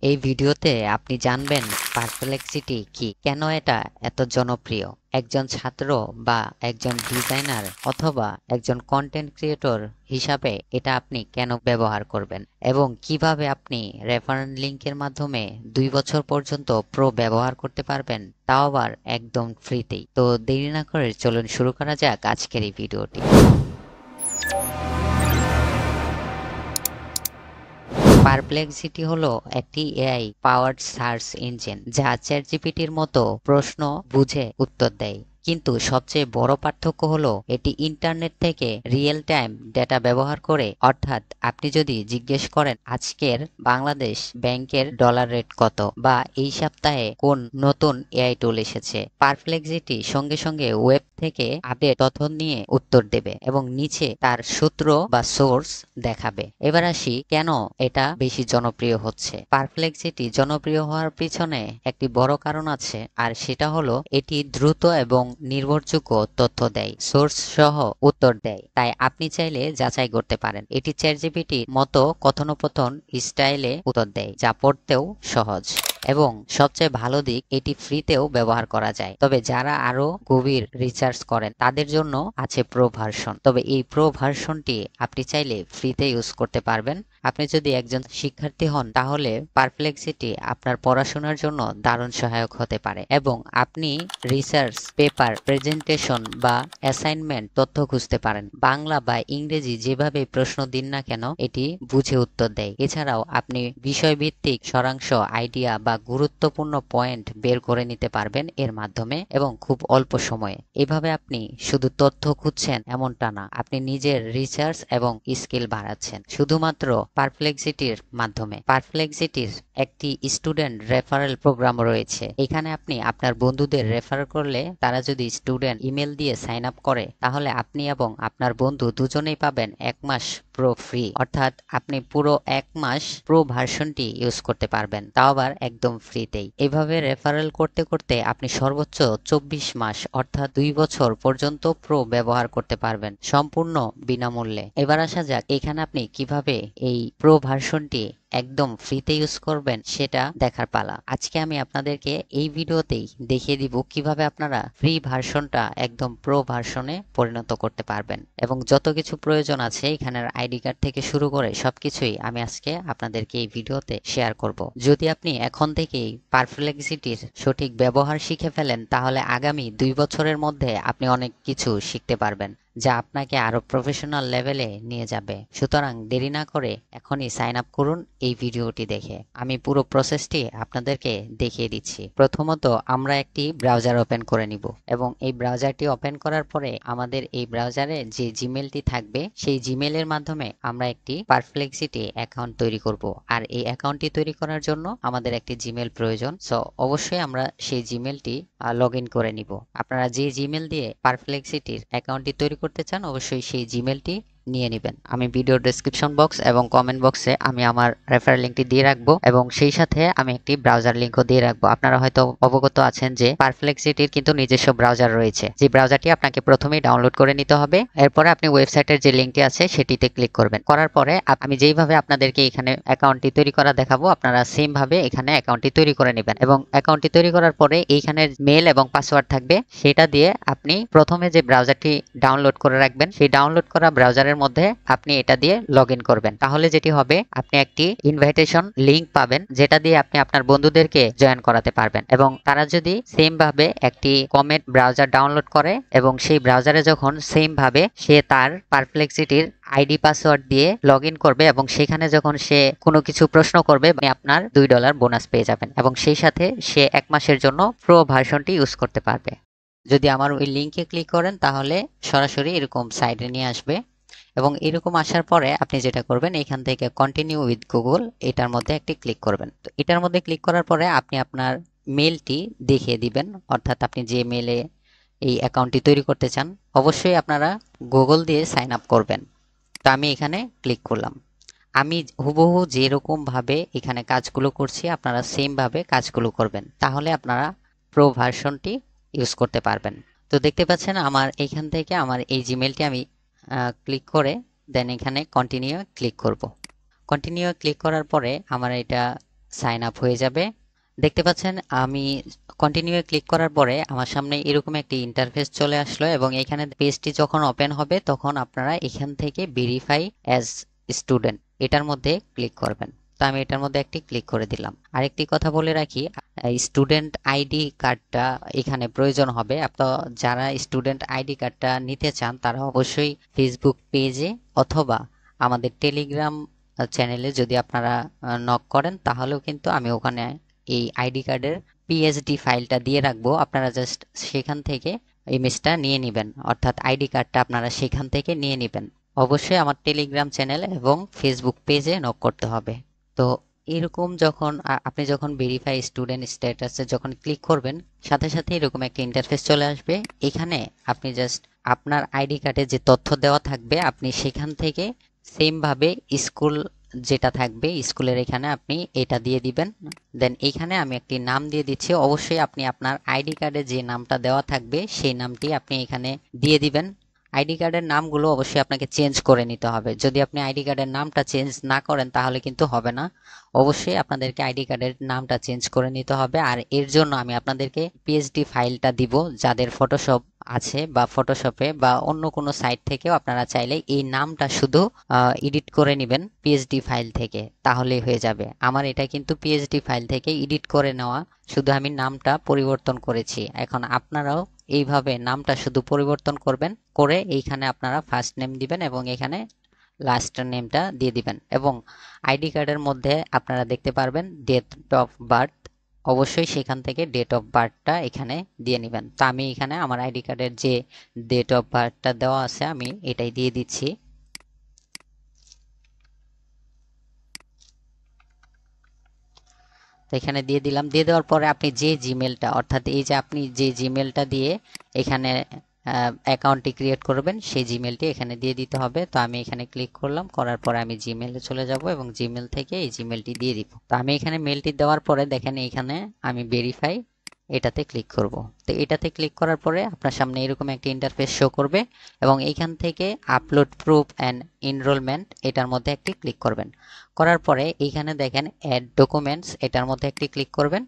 এই ভিডিওতে আপনি জানবেন পারপ্লেক্সিটি কি, কেন এটা এত জনপ্রিয়, একজন ছাত্র বা একজন ডিজাইনার অথবা একজন কন্টেন্ট ক্রিয়েটর হিসাবে এটা আপনি কেন ব্যবহার করবেন এবং কিভাবে আপনি রেফারেন্স লিংকের মাধ্যমে 2 বছর পর্যন্ত প্রো ব্যবহার করতে পারবেন, তাও আবার একদম ফ্রিতেই। তো দেরি না করে চলুন শুরু করা যাক আজকের এই ভিডিওটি। পারপ্লেক্সিটি হলো একটি এআই পাওয়ার্ড সার্চ ইঞ্জিন যা চ্যাটজিপিটির মতো প্রশ্ন বুঝে উত্তর দেয়, কিন্তু সবচেয়ে বড় পার্থক্য হলো এটি ইন্টারনেট থেকে রিয়েল টাইম ডেটা ব্যবহার করে। অর্থাৎ আপনি যদি জিজ্ঞেস করেন আজকের বাংলাদেশ ব্যাংকের ডলার রেট কত বা এই সপ্তাহে কোন নতুন এআই টুল এসেছে, পারপ্লেক্সিটি সঙ্গে সঙ্গে ওয়েব থেকে আপডেট তথ্য নিয়ে উত্তর দেবে এবং নিচে তার সূত্র বা সোর্স দেখাবে। এবার আসি কেন এটা বেশি জনপ্রিয় হচ্ছে। পারপ্লেক্সিটি জনপ্রিয় হওয়ার পিছনে একটি বড় কারণ আছে, আর সেটা হলো এটি দ্রুত এবং নির্ভরযোগ্য তথ্য দেয়, সোর্স সহ উত্তর দেয়, তাই আপনি চাইলে যাচাই করতে পারেন। এটি চ্যাটজিপিটির মতো কথোপকথন স্টাইলে উত্তর দেয়, যা পড়তেও সহজ এবং সবচেয়ে ভালো দিক এটি ফ্রিতেও ব্যবহার করা যায়। তবে যারা আরো গভীর রিসার্চ করেন তাদের জন্য আছে প্রো ভার্সন। তবে এই প্রো ভার্সনটি আপনি চাইলে ফ্রিতে ইউজ করতে পারবেন। আপনি যদি একজন শিক্ষার্থী হন তাহলে পারপ্লেক্সিটি আপনার পড়াশোনার জন্য দারুণ সহায়ক হতে পারে এবং আপনি রিসার্চ পেপার, প্রেজেন্টেশন বা অ্যাসাইনমেন্ট তথ্য খুঁজতে পারেন। বাংলা বা ইংরেজি যেভাবে প্রশ্ন দিন না কেন এটি বুঝে উত্তর দেয়। এছাড়াও আপনি বিষয়ভিত্তিক সারাংশ, আইডিয়া বা গুরুত্বপূর্ণ পয়েন্ট বের করে নিতে পারবেন এর মাধ্যমে এবং খুব অল্প সময়ে। এভাবে আপনি শুধু তথ্য খুঁজছেন এমনটা না, আপনি নিজের রিসার্চ এবং স্কিল বাড়াচ্ছেন শুধুমাত্র পারপ্লেক্সিটির মাধ্যমে। পারপ্লেক্সিটির একটি স্টুডেন্ট রেফারেল প্রোগ্রাম রয়েছে। এখানে আপনি আপনার বন্ধুদের রেফার করলে তারা যদি স্টুডেন্ট ইমেল দিয়ে সাইন আপ করে তাহলে আপনি এবং আপনার বন্ধু দুজনেই পাবেন 1 মাস প্রো ফ্রি। অর্থাৎ আপনি পুরো 1 মাস প্রো ভার্সনটি ইউজ করতে পারবেন, তাও আবার একদম ফ্রিতেই। এভাবে রেফারেল করতে করতে আপনি সর্বোচ্চ 24 মাস অর্থাৎ 2 বছর পর্যন্ত প্রো ব্যবহার করতে পারবেন সম্পূর্ণ বিনামূল্যে। এবার আসা যাক এখানে আপনি কিভাবে এই প্রো ভার্সনটি একদম ফ্রিতে ইউজ করবেন সেটা দেখার পালা। আজকে আমি আপনাদেরকে এই ভিডিওতেই দেখিয়ে দিব কিভাবে আপনারা ফ্রি ভার্সনটা একদম প্রো ভার্সনে পরিণত করতে পারবেন এবং যত কিছু প্রয়োজন আছে এখানের আইডি কার্ড থেকে শুরু করে সবকিছুই আমি আজকে আপনাদেরকে এই ভিডিওতে শেয়ার করব। যদি আপনি এখন থেকেই পারপ্লেক্সিটির সঠিক ব্যবহার শিখে ফেলেন তাহলে আগামী 2 বছরের মধ্যে আপনি অনেক কিছু শিখতে পারবেন যা আপনাকে আরো প্রফেশনাল লেভেলে নিয়ে যাবে। সুতরাং দেরি না করে এখনই সাইন আপ করুন এই ভিডিওটি দেখে। আমি পুরো প্রসেসটি আপনাদেরকে দেখিয়ে দিচ্ছি। প্রথমত আমরা একটি ব্রাউজার ওপেন করে নিব এবং এই ব্রাউজারটি ওপেন করার পরে আমাদের এই ব্রাউজারে যে জিমেলটি থাকবে সেই জিমেলের মাধ্যমে আমরা একটি পারপ্লেক্সিটি অ্যাকাউন্ট তৈরি করব। আর এই অ্যাকাউন্টটি তৈরি করার জন্য আমাদের একটি জিমেল প্রয়োজন। সো অবশ্যই আমরা সেই জিমেলটি লগ ইন করে নিব। আপনারা যে জিমেল দিয়ে পারপ্লেক্সিটির অ্যাকাউন্টটি তৈরি করতে চান অবশ্যই সেই জিমেলটি নিয়ে নেবেন। আমি ভিডিওর ডেসক্রিপশন বক্স এবং কমেন্ট বক্সে আমি আমার রেফারেল লিংকটি দিয়ে রাখবো এবং সেই সাথে আমি একটি ব্রাউজার লিংকও দিয়ে রাখবো। আপনারা হয়তো অবগত আছেন যে পারপ্লেক্সিটির কিন্তু নিজস্ব ব্রাউজার রয়েছে, যে ব্রাউজারটি আপনাকে প্রথমেই ডাউনলোড করে নিতে হবে। এরপরে আপনি ওয়েবসাইটের যে লিংকটি আছে সেটিতে ক্লিক করবেন। করার পরে আমি যেইভাবে আপনাদেরকে এখানে অ্যাকাউন্টটি তৈরি করা দেখাবো আপনারা সেম ভাবে এখানে অ্যাকাউন্টটি তৈরি করে নেবেন এবং অ্যাকাউন্টটি তৈরি করার পরে এইখানে মেল এবং পাসওয়ার্ড থাকবে, সেটা দিয়ে আপনি প্রথমে যে ব্রাউজারটি ডাউনলোড করে রাখবেন সেই ডাউনলোড করা ব্রাউজারের মধ্যে আপনি এটা দিয়ে লগ ইন করবেন। তাহলে যেটি হবে আপনি একটি ইনভাইটেশন লিংক পাবেন যেটা দিয়ে আপনি আপনার বন্ধুদেরকে জয়েন করাতে পারবেন এবং তারা যদি সেম ভাবে একটি কমেন্ট ব্রাউজার ডাউনলোড করে এবং সেই ব্রাউজারে যখন সেম ভাবে সে তার পারপ্লেক্সিটির আইডি পাসওয়ার্ড দিয়ে লগ ইন করবে এবং সেখানে যখন সে কোনো কিছু প্রশ্ন করবে আপনার $2 বোনাস পেয়ে যাবেন এবং সেই সাথে সে 1 মাসের জন্য প্রো ভার্সনটি ইউজ করতে পারবে। যদি আমার ওই লিংকে ক্লিক করেন তাহলে সরাসরি এরকম সাইডে নিয়ে আসবে এবং এরকম আসার পরে আপনি যেটা করবেন এখান থেকে কন্টিনিউ উইথ গুগল এটার মধ্যে একটি ক্লিক করবেন। তো এটার মধ্যে ক্লিক করার পরে আপনি আপনার মেলটি দেখিয়ে দিবেন, অর্থাৎ আপনি যে মেলে এই অ্যাকাউন্টটি তৈরি করতে চান অবশ্যই আপনারা গুগল দিয়ে সাইন আপ করবেন। তো আমি এখানে ক্লিক করলাম। আমি হুবহু যেরকম ভাবে এখানে কাজগুলো করছি আপনারা সেম ভাবে কাজগুলো করবেন, তাহলে আপনারা প্রো ভার্সনটি ইউজ করতে পারবেন। তো দেখতে পাচ্ছেন আমার এখান থেকে আমার এই জিমেলটি আমি ক্লিক করে দেন এখানে কন্টিনিউ ক্লিক করব। কন্টিনিউ ক্লিক করার পরে আমার এটা সাইন আপ হয়ে যাবে। দেখতে পাচ্ছেন আমি কন্টিনিউ ক্লিক করার পরে আমার সামনে এরকম একটি ইন্টারফেস চলে আসলো এবং এখানে পেজটি যখন ওপেন হবে তখন আপনারা এখান থেকে ভেরিফাই অ্যাজ স্টুডেন্ট এটার মধ্যে ক্লিক করবেন। তো আমি এটার মধ্যে একটি ক্লিক করে দিলাম। আরেকটি কথা বলে রাখি, স্টুডেন্ট আইডি কার্ডটা এখানে প্রয়োজন হবে। আপনারা যারা স্টুডেন্ট আইডি কার্ডটা নিতে চান তারা অবশ্যই ফেসবুক পেজে অথবা আমাদের টেলিগ্রাম চ্যানেলে যদি আপনারা নক করেন তাহলেও কিন্তু আমি ওখানে এই আইডি কার্ডের পিএসডি ফাইলটা দিয়ে রাখবো। আপনারা জাস্ট সেখান থেকে ইমেজটা নিয়ে নেবেন, অর্থাৎ আইডি কার্ডটা আপনারা সেখান থেকে নিয়ে নেবেন। অবশ্যই আমার টেলিগ্রাম চ্যানেল এবং ফেসবুক পেজে নক করতে হবে। তো এরকম যখন আপনি যখন ভেরিফাই স্টুডেন্ট স্ট্যাটাসে যখন ক্লিক করবেন সাথে সাথে এরকম একটা ইন্টারফেস চলে আসবে। এখানে আপনি জাস্ট আপনার আইডি কার্ডে যে তথ্য দেওয়া থাকবে আপনি সেখান থেকে সেম ভাবে স্কুল যেটা থাকবে স্কুলের এখানে আপনি এটা দিয়ে দিবেন। দেন এইখানে আমি একটি নাম দিয়ে দিচ্ছি। অবশ্যই আপনি আপনার আইডি কার্ডে যে নামটা দেওয়া থাকবে সেই নামটি আপনি এখানে দিয়ে দিবেন। আইডি কার্ডের নামগুলো অবশ্যই আপনাকে চেঞ্জ করে নিতে হবে। যদি আপনি আইডি কার্ডের নামটা চেঞ্জ না করেন তাহলে কিন্তু হবে না। অবশ্যই আপনাদেরকে আইডি কার্ডের নামটা চেঞ্জ করে নিতে হবে। আর এর জন্য আমি আপনাদেরকে পিএসডি ফাইলটা দিব। যাদের ফটোশপ আছে বা ফটোশপে বা অন্য কোনো সাইট থেকেও আপনারা চাইলে এই নামটা শুধু এডিট করে নেবেন পিএসডি ফাইল থেকে, তাহলেই হয়ে যাবে। আমার এটা কিন্তু পিএসডি ফাইল থেকে এডিট করে নেওয়া, শুধু আমি নামটা পরিবর্তন করেছি। এখন আপনারাও এইভাবে নামটা শুধু পরিবর্তন করবেন, করে এইখানে আপনারা ফার্স্ট নেম দিবেন এবং এখানে লাস্ট নেমটা দিয়ে দিবেন। এবং আইডি কার্ডের মধ্যে আপনারা দেখতে পারবেন ডেট অফ বার্থ, অবশ্যই সেখান থেকে ডেট অফ বার্থটা এখানে দিয়ে নেবেন। তো আমি এখানে আমার আইডি কার্ডের যে ডেট অফ বার্থটা দেওয়া আছে আমি এটাই দিয়ে দিচ্ছি। তো এখানে দিয়ে দিলাম। দিয়ে দেওয়ার পরে আপনি যে জিমেলটা, অর্থাৎ এই যে আপনি যে জিমেলটা দিয়ে এখানে অ্যাকাউন্টটি ক্রিয়েট করবেন সেই জিমেলটি এখানে দিয়ে দিতে হবে। তো আমি এখানে ক্লিক করলাম, করার পরে আমি জিমেলে চলে যাব এবং জিমেল থেকে এই জিমেলটি দিয়ে দিব। তো আমি এখানে মেলটি দেওয়ার পরে দেখেন এখানে আমি ভেরিফাই এটাতে ক্লিক করব। তো এটাতে ক্লিক করার পরে আপনার সামনে এরকম একটা ইন্টারফেস শো করবে এবং এইখান থেকে আপলোড প্রুফ অ্যান্ড এনরোলমেন্ট এটার মধ্যে একটি ক্লিক করবেন। করার পরে এইখানে দেখেন অ্যাড ডকুমেন্টস এটার মধ্যে একটি ক্লিক করবেন।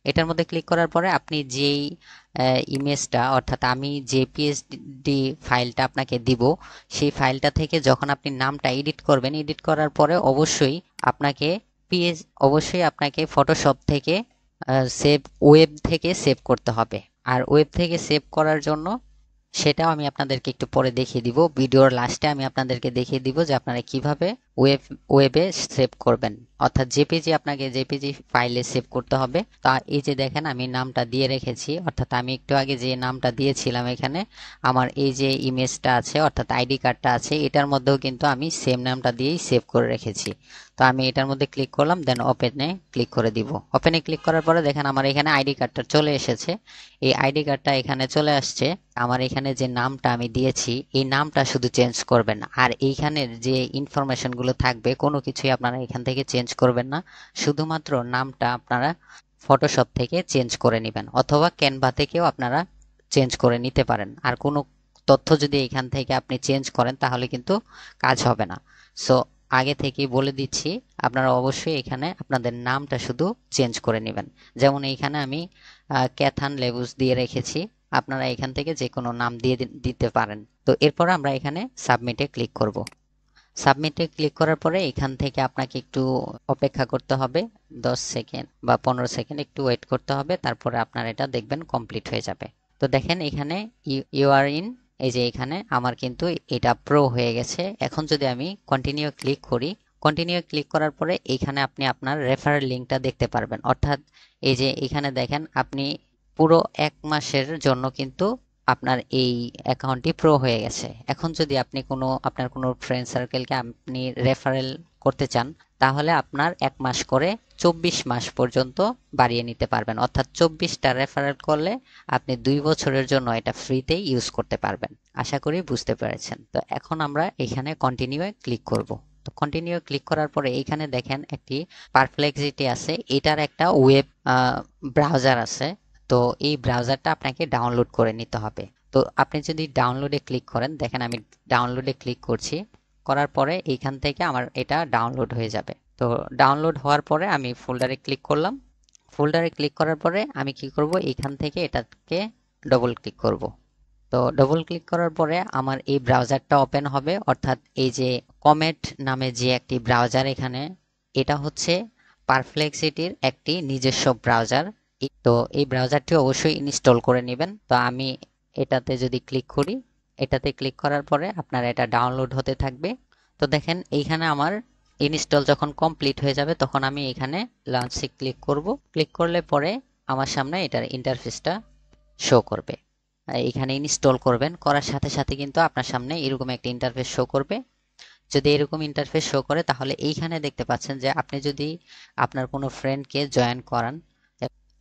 এটার মধ্যে ক্লিক করার পরে আপনি যেই ইমেজটা, অর্থাৎ আমি যে পিএসডি ফাইলটা আপনাকে দিব সেই ফাইলটা থেকে যখন আপনি নামটা এডিট করবেন, এডিট করার পরে আপনাকে অবশ্যই আপনাকে ফটোশপ থেকে সেভ, ওয়েব থেকে সেভ করতে হবে। আর ওয়েব থেকে সেভ করার জন্য সেটাও আমি আপনাদেরকে একটু পরে দেখিয়ে দিব। ভিডিওর লাস্টে আমি আপনাদেরকে দেখিয়ে দিব যে আপনারা কিভাবে ওয়েবে সেভ করবেন, অর্থাৎ জেপিজি আপনাকে জেপিজি ফাইলে সেভ করতে হবে। তা এই যে দেখেন আমি নামটা দিয়ে রেখেছি, অর্থাৎ আমি একটু আগে যে নামটা দিয়েছিলাম এখানে আমার এই যে ইমেজটা আছে অর্থাৎ আইডি কার্ডটা আছে এটার মধ্যেও কিন্তু আমি সেম নামটা দিয়েই সেভ করে রেখেছি। তো আমি এটার মধ্যে ক্লিক করলাম, দেন ওপেনে ক্লিক করে দিব। ওপেনে ক্লিক করার পরে দেখেন আমার এখানে আইডি কার্ডটা চলে এসেছে। এই আইডি কার্ডটা এখানে চলে আসছে। আমার এখানে যে নামটা আমি দিয়েছি এই নামটা শুধু চেঞ্জ করবেন, আর এইখানের যে ইনফরমেশনগুলো থাকবে কোনো কিছুই আপনারা এখান থেকে চেঞ্জ করবেন না। শুধুমাত্র নামটা আপনারা ফটোশপ থেকে চেঞ্জ করে নেবেন অথবা ক্যানভা থেকেও আপনারা চেঞ্জ করে নিতে পারেন। আর কোনো তথ্য যদি এখান থেকে আপনি চেঞ্জ করেন তাহলে কিন্তু কাজ হবে না। সো আগে থেকেই বলে দিচ্ছি আপনারা অবশ্যই এখানে আপনাদের নামটা শুধু চেঞ্জ করে নেবেন। যেমন এইখানে আমি ক্যাথান লেবুস দিয়ে রেখেছি, আপনারা এখান থেকে যে কোনো নাম দিয়ে দিতে পারেন। তো এরপর আমরা এখানে সাবমিটে ক্লিক করব। সাবমিটে ক্লিক করার পরে এখান থেকে আপনাকে একটু অপেক্ষা করতে হবে, 10 সেকেন্ড বা 15 সেকেন্ড একটু ওয়েট করতে হবে, তারপরে আপনার এটা দেখবেন কমপ্লিট হয়ে যাবে। তো দেখেন এখানে ইউ আর ইন, এই যে এখানে আমার কিন্তু এটা প্রো হয়ে গেছে। এখন যদি আমি কন্টিনিউ ক্লিক করি, কন্টিনিউ ক্লিক করার পরে এখানে আপনি আপনার রেফারেল লিঙ্কটা দেখতে পারবেন। অর্থাৎ এই যে এখানে দেখেন আপনি পুরো 1 মাসের জন্য কিন্তু আপনার এই অ্যাকাউন্টটি প্রো হয়ে গেছে। এখন যদি আপনি আপনার কোনো ফ্রেন্ড সার্কেলকে আপনি রেফারেল করতে চান তাহলে আপনার 1 মাস করে 24 মাস পর্যন্ত বাড়িয়ে নিতে পারবেন। অর্থাৎ 24টা রেফারেল করলে আপনি 2 বছরের জন্য এটা ফ্রিতে ইউজ করতে পারবেন। আশা করি বুঝতে পেরেছেন। তো এখন আমরা এখানে কন্টিনিউ ক্লিক করব। তো কন্টিনিউ ক্লিক করার পরে এইখানে দেখেন একটি পারপ্লেক্সিটি আছে, এটার একটা ওয়েব ব্রাউজার আছে। তো এই ব্রাউজারটা আপনাকে ডাউনলোড করে নিতে হবে। তো আপনি যদি ডাউনলোডে ক্লিক করেন, দেখেন আমি ডাউনলোডে ক্লিক করছি, করার পরে এইখান থেকে আমার এটা ডাউনলোড হয়ে যাবে। তো ডাউনলোড হওয়ার পরে আমি ফোল্ডারে ক্লিক করলাম। ফোল্ডারে ক্লিক করার পরে আমি কি করব, এখান থেকে এটাকে ডবল ক্লিক করব। তো ডবল ক্লিক করার পরে আমার এই ব্রাউজারটা ওপেন হবে, অর্থাৎ এই যে কমেট নামে যে একটি ব্রাউজার এখানে, এটা হচ্ছে পারপ্লেক্সিটির একটি নিজস্ব ব্রাউজার। তো এই ব্রাউজারটি অবশ্যই ইনস্টল করে নেবেন। তো আমি এটাতে যদি ক্লিক করি, এটাতে ক্লিক করার পরে আপনার এটা ডাউনলোড হতে থাকবে। তো দেখেন এইখানে আমার ইনস্টল যখন কমপ্লিট হয়ে যাবে তখন আমি এখানে লঞ্চে ক্লিক করব। ক্লিক করলে পরে আমার সামনে এটার ইন্টারফেসটা শো করবে। এখানে ইনস্টল করবেন, করার সাথে সাথে কিন্তু আপনার সামনে এরকম একটা ইন্টারফেস শো করবে। যদি এরকম ইন্টারফেস শো করে তাহলে এইখানে দেখতে পাচ্ছেন যে আপনি যদি আপনার কোনো ফ্রেন্ডকে জয়েন করান,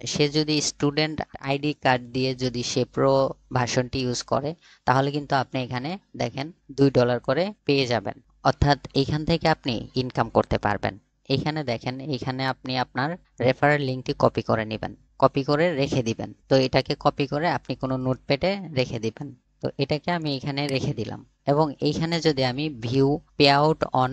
সে যদি স্টুডেন্ট আইডি কার্ড দিয়ে যদি সে প্রো ভার্সনটি ইউজ করে, তাহলে কিন্তু আপনি এখানে দেখেন $2 করে পেয়ে যাবেন। অর্থাৎ এইখান থেকে আপনি ইনকাম করতে পারবেন। এইখানে দেখেন, এইখানে আপনি আপনার রেফারেল লিঙ্কটি কপি করে নেবেন, কপি করে রেখে দিবেন। তো এটাকে কপি করে আপনি কোনো নোটপ্যাডে রেখে দিবেন। তো এটাকে আমি এখানে রেখে দিলাম, এবং এইখানে যদি আমি ভিউ পে আউট অন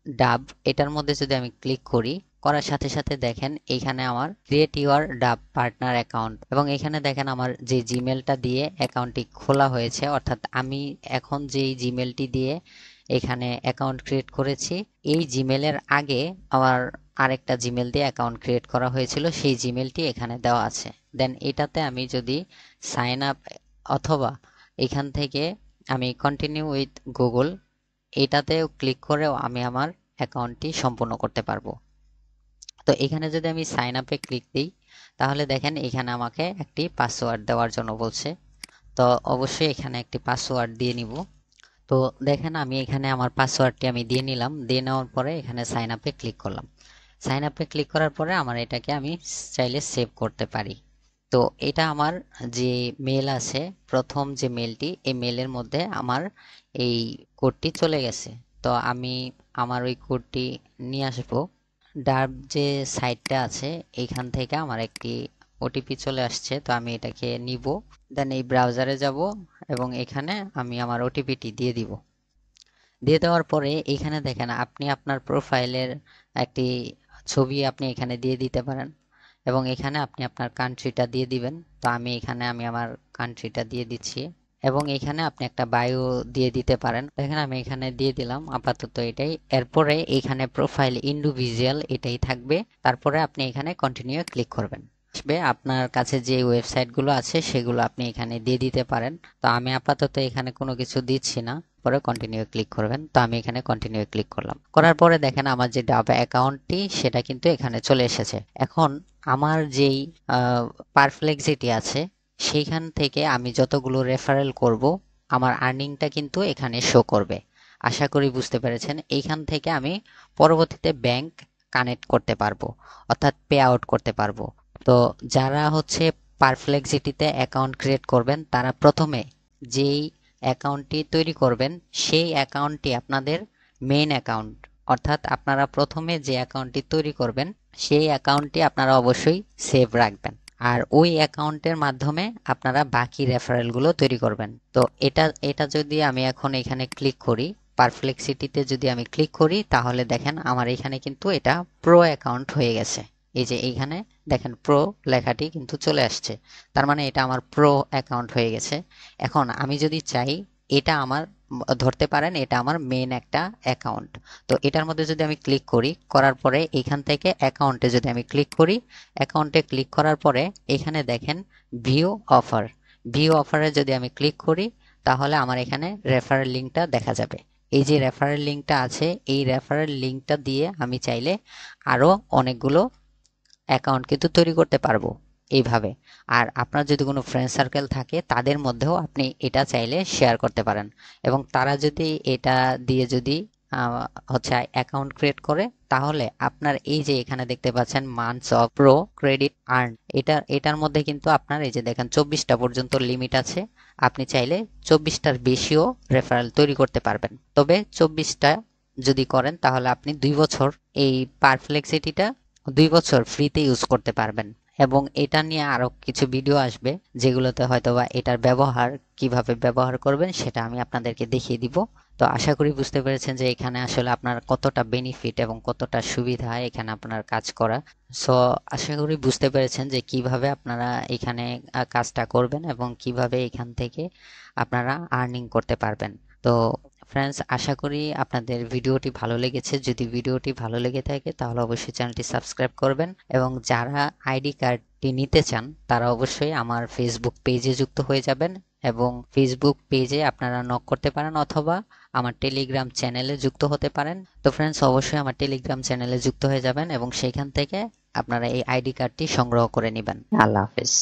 ডাব, এটার মধ্যে যদি আমি ক্লিক করি, করার সাথে সাথে দেখেন এইখানে আমার ক্রিয়েট ইউর ডাব পার্টনার অ্যাকাউন্ট, এবং এখানে দেখেন আমার যে জিমেলটা দিয়ে অ্যাকাউন্টটি খোলা হয়েছে, অর্থাৎ আমি এখন যেই জিমেলটি দিয়ে এখানে অ্যাকাউন্ট ক্রিয়েট করেছি, এই জিমেলের আগে আমার আরেকটা জিমেল দিয়ে অ্যাকাউন্ট ক্রিয়েট করা হয়েছিল, সেই জিমেলটি এখানে দেওয়া আছে। দেন এটাতে আমি যদি সাইন আপ অথবা এখান থেকে আমি কন্টিনিউ উইথ গুগল, এটাতেও ক্লিক করেও আমি আমার অ্যাকাউন্টটি সম্পূর্ণ করতে পারবো। তো এখানে যদি আমি সাইন আপে ক্লিক দিই, তাহলে দেখেন এখানে আমাকে একটি পাসওয়ার্ড দেওয়ার জন্য বলছে। তো অবশ্যই এখানে একটি পাসওয়ার্ড দিয়ে নিব। তো দেখেন আমি এখানে আমার পাসওয়ার্ডটি আমি দিয়ে নিলাম। দিয়ে নেওয়ার পরে এখানে সাইন আপে ক্লিক করলাম। সাইন আপে ক্লিক করার পরে আমার এটাকে আমি চাইলে সেভ করতে পারি। তো এটা আমার যে মেল আছে, প্রথম যে মেলটি, এই মেলের মধ্যে আমার এই কোডটি চলে গেছে। তো আমি আমার ওই কোডটি নিয়ে আসবো। ডার্ব যে সাইটটা আছে, এইখান থেকে আমার একটি ওটিপি চলে আসছে, তো আমি এটাকে নিব। দেন এই ব্রাউজারে যাব এবং এখানে আমি আমার ওটিপিটি দিয়ে দিব। দিয়ে দেওয়ার পরে এখানে দেখেন আপনি আপনার প্রোফাইলের একটি ছবি আপনি এখানে দিয়ে দিতে পারেন, এবং এখানে আপনি আপনার কান্ট্রিটা দিয়ে দিবেন। তো আমি এখানে আমার কান্ট্রিটা দিয়ে দিচ্ছি, এবং এখানে আপনি একটা বায়ো দিয়ে দিতে পারেন। দেখেন আমি এখানে দিয়ে দিলাম, আপাতত এটাই। এরপরে এখানে প্রোফাইল ইন্ডিভিজুয়াল এটাই থাকবে। তারপরে আপনি এখানে কন্টিনিউ ক্লিক করবেন। আসবে আপনার কাছে যে ওয়েবসাইটগুলো আছে সেগুলো আপনি এখানে দিয়ে দিতে পারেন। তো আমি আপাতত এখানে কোনো কিছু দিচ্ছি না, পরে কন্টিনিউ ক্লিক করবেন। তো আমি এখানে কন্টিনিউ ক্লিক করলাম। করার পরে দেখেন আমার যে ডাব অ্যাকাউন্টটি সেটা কিন্তু এখানে চলে এসেছে। এখন আমার যেই পারপ্লেক্সিটি আছে, সেইখান থেকে আমি যতগুলো রেফারেল করব, আমার আর্নিংটা কিন্তু এখানে শো করবে। আশা করি বুঝতে পেরেছেন। এইখান থেকে আমি পরবর্তীতে ব্যাংক কানেক্ট করতে পারবো, অর্থাৎ পে আউট করতে পারবো। তো যারা হচ্ছে পারপ্লেক্সিটিতে অ্যাকাউন্ট ক্রিয়েট করবেন, তারা প্রথমে যেই অ্যাকাউন্টটি তৈরি করবেন সেই অ্যাকাউন্টটি আপনাদের মেইন অ্যাকাউন্ট, অর্থাৎ আপনারা প্রথমে যে অ্যাকাউন্টটি তৈরি করবেন সেই অ্যাকাউন্টটি আপনারা অবশ্যই সেভ রাখবেন, আর ওই অ্যাকাউন্টের মাধ্যমে আপনারা বাকি রেফারেলগুলো তৈরি করবেন। তো এটা যদি আমি এখন এখানে ক্লিক করি, পারপ্লেক্সিটিতে যদি আমি ক্লিক করি, তাহলে দেখেন আমার এখানে কিন্তু এটা প্রো অ্যাকাউন্ট হয়ে গেছে। এই যে এইখানে দেখেন প্রো লেখাটি কিন্তু চলে আসছে, তার মানে এটা আমার প্রো অ্যাকাউন্ট হয়ে গেছে। এখন আমি যদি চাই, এটা আমার ধরতে পারেন এটা আমার মেন একটা অ্যাকাউন্ট। তো এটার মধ্যে যদি আমি ক্লিক করি, করার পরে এখান থেকে অ্যাকাউন্টে যদি আমি ক্লিক করি, অ্যাকাউন্টে ক্লিক করার পরে এখানে দেখেন ভিউ অফার, ভিউ অফারে যদি আমি ক্লিক করি, তাহলে আমার এখানে রেফারেল লিঙ্কটা দেখা যাবে। এই যে রেফারেল লিঙ্কটা আছে, এই রেফারেল লিঙ্কটা দিয়ে আমি চাইলে আরও অনেকগুলো অ্যাকাউন্ট কিন্তু তৈরি করতে পারবো এইভাবে। আর আপনার যদি কোনো ফ্রেন্ড সার্কেল থাকে, তাদের মধ্যেও আপনি এটা চাইলে শেয়ার করতে পারেন, এবং তারা যদি এটা দিয়ে যদি হচ্ছে অ্যাকাউন্ট ক্রিয়েট করে, তাহলে আপনার এই যে এখানে দেখতে পাচ্ছেন months of pro credit earn, এটার মধ্যে কিন্তু আপনার এই যে দেখেন 24টা পর্যন্ত লিমিট আছে। আপনি চাইলে 24টার বেশিও রেফারেল তৈরি করতে পারবেন। তবে 24টা যদি করেন তাহলে আপনি 2 বছর এই পারপ্লেক্সিটিটা 2 বছর ফ্রিতে ইউজ করতে পারবেন। এবং এটা নিয়ে আরো কিছু ভিডিও আসবে যেগুলোতে হয়তোবা এটার ব্যবহার কিভাবে ব্যবহার করবেন সেটা আমি আপনাদেরকে দেখিয়ে দিব। তো আশা করি বুঝতে পেরেছেন যে এখানে আসলে আপনার কতটা বেনিফিট এবং কতটা সুবিধা এখানে আপনার কাজ করা। সো আশা করি বুঝতে পেরেছেন যে কিভাবে আপনারা এখানে কাজটা করবেন এবং কিভাবে এখান থেকে আপনারা আর্নিং করতে পারবেন। তো ফ্রেন্ডস, আশা করি আপনাদের ভিডিওটি ভালো লেগেছে। যদি ভিডিওটি ভালো লেগে থাকে তাহলে অবশ্যই চ্যানেলটি সাবস্ক্রাইব করবেন এবং যারা আইডি কার্ডটি নিতে চান তারা অবশ্যই আমার ফেসবুক পেজে যুক্ত হয়ে যাবেন এবং ফেসবুক পেজে আপনারা নক করতে পারেন অথবা আমার টেলিগ্রাম চ্যানেলে যুক্ত হতে পারেন। তো ফ্রেন্ডস, অবশ্যই আমার টেলিগ্রাম চ্যানেলে যুক্ত হয়ে যাবেন এবং সেখান থেকে আপনারা এই আইডি কার্ডটি সংগ্রহ করে নেবেন। আল্লাহ হাফেজ।